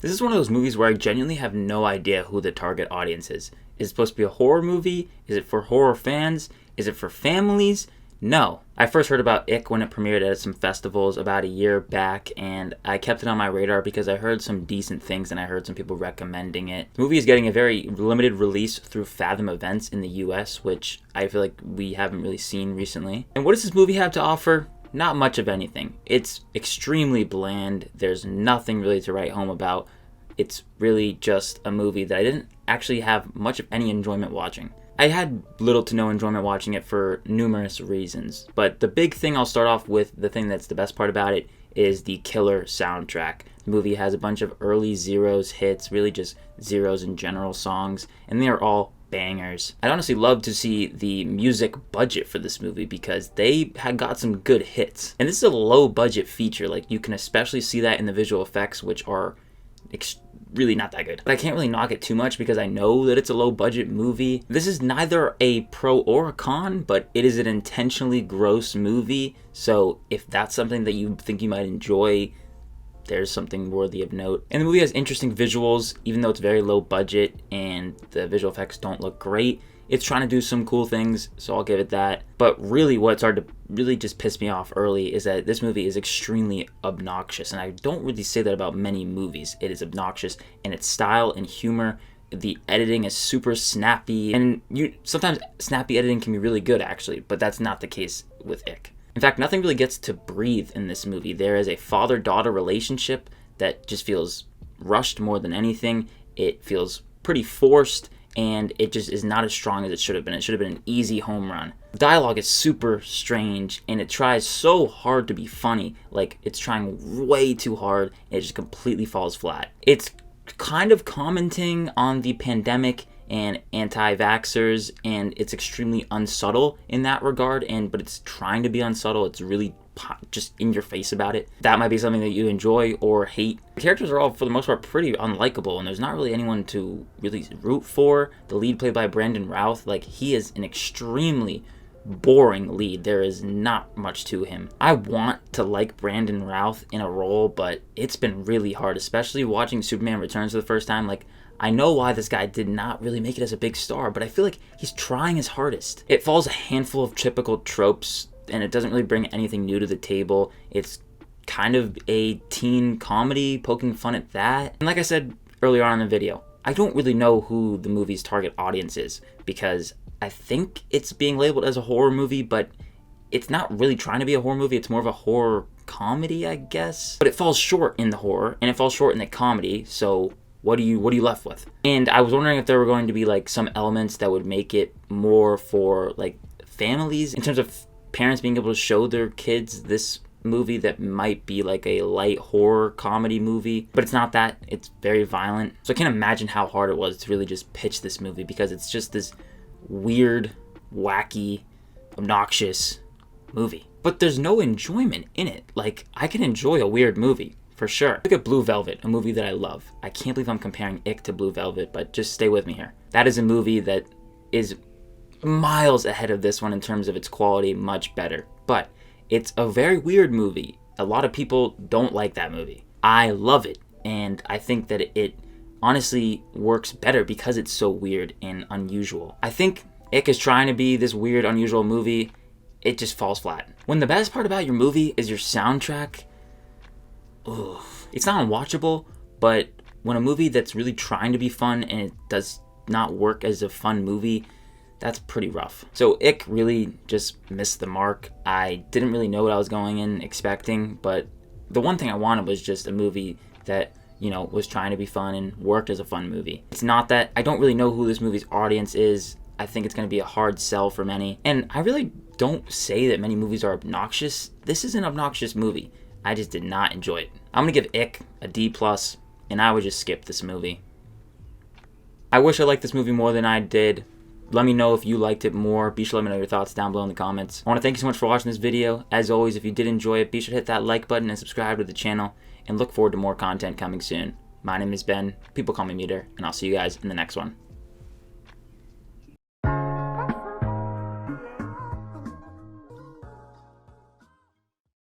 This is one of those movies where I genuinely have no idea who the target audience is. Is it supposed to be a horror movie? Is it for horror fans? Is it for families? No. I first heard about ICK when it premiered at some festivals about a year back, and I kept it on my radar because I heard some decent things and I heard some people recommending it. The movie is getting a very limited release through Fathom Events in the US, which I feel like we haven't really seen recently. And what does this movie have to offer? Not much of anything. It's extremely bland. There's nothing really to write home about. It's really just a movie that I didn't actually have much of any enjoyment watching. I had little to no enjoyment watching it for numerous reasons, but the big thing I'll start off with, the thing that's the best part about it, is the killer soundtrack. The movie has a bunch of early Zeros hits, really just Zeros in general songs, and they are all bangers. I'd honestly love to see the music budget for this movie because they had got some good hits. And this is a low budget feature, like you can especially see that in the visual effects, which are really not that good. But I can't really knock it too much because I know that it's a low budget movie. This is neither a pro or a con, but it is an intentionally gross movie. So if that's something that you think you might enjoy, there's something worthy of note. And the movie has interesting visuals, even though it's very low budget and the visual effects don't look great. It's trying to do some cool things, so I'll give it that. But really what started to really just piss me off early is that this movie is extremely obnoxious. And I don't really say that about many movies. It is obnoxious in its style and humor. The editing is super snappy. And sometimes snappy editing can be really good, actually. But that's not the case with ICK. In fact, nothing really gets to breathe in this movie. There is a father-daughter relationship that just feels rushed more than anything. It feels pretty forced, and it just is not as strong as it should have been. It should have been an easy home run. The dialogue is super strange, and it tries so hard to be funny. Like, it's trying way too hard, and it just completely falls flat. It's kind of commenting on the pandemic and anti-vaxxers, and it's extremely unsubtle in that regard, but it's trying to be unsubtle. It's really just in your face about it. That might be something that you enjoy or hate. The characters are all, for the most part, pretty unlikable, and there's not really anyone to really root for. The lead, played by Brandon Routh, he is an extremely boring lead. There is not much to him. I want to like Brandon Routh in a role, but it's been really hard, especially watching Superman Returns for the first time. I know why this guy did not really make it as a big star, but I feel like he's trying his hardest. It follows a handful of typical tropes, and it doesn't really bring anything new to the table. It's kind of a teen comedy, poking fun at that. And like I said earlier on in the video, I don't really know who the movie's target audience is, because I think it's being labeled as a horror movie, but it's not really trying to be a horror movie. It's more of a horror comedy, I guess. But it falls short in the horror, and it falls short in the comedy, so what are you left with? And I was wondering if there were going to be some elements that would make it more for families, in terms of parents being able to show their kids this movie that might be a light horror comedy movie. But it's not that. It's very violent. So I can't imagine how hard it was to really just pitch this movie, because it's just this weird, wacky, obnoxious movie. But there's no enjoyment in it. I can enjoy a weird movie, for sure. Look at Blue Velvet, a movie that I love. I can't believe I'm comparing ICK to Blue Velvet, but just stay with me here. That is a movie that is miles ahead of this one in terms of its quality, much better. But it's a very weird movie. A lot of people don't like that movie. I love it, and I think that it honestly works better because it's so weird and unusual. I think ICK is trying to be this weird, unusual movie. It just falls flat. When the best part about your movie is your soundtrack, it's not unwatchable, but when a movie that's really trying to be fun and it does not work as a fun movie, that's pretty rough. So ICK really just missed the mark. I didn't really know what I was going in expecting, but the one thing I wanted was just a movie that, was trying to be fun and worked as a fun movie. It's not that. I don't really know who this movie's audience is. I think it's going to be a hard sell for many. And I really don't say that many movies are obnoxious. This is an obnoxious movie. I just did not enjoy it. I'm going to give ICK a D+, and I would just skip this movie. I wish I liked this movie more than I did. Let me know if you liked it more. Be sure to let me know your thoughts down below in the comments. I want to thank you so much for watching this video. As always, if you did enjoy it, be sure to hit that like button and subscribe to the channel, and look forward to more content coming soon. My name is Ben. People call me Meter, and I'll see you guys in the next one.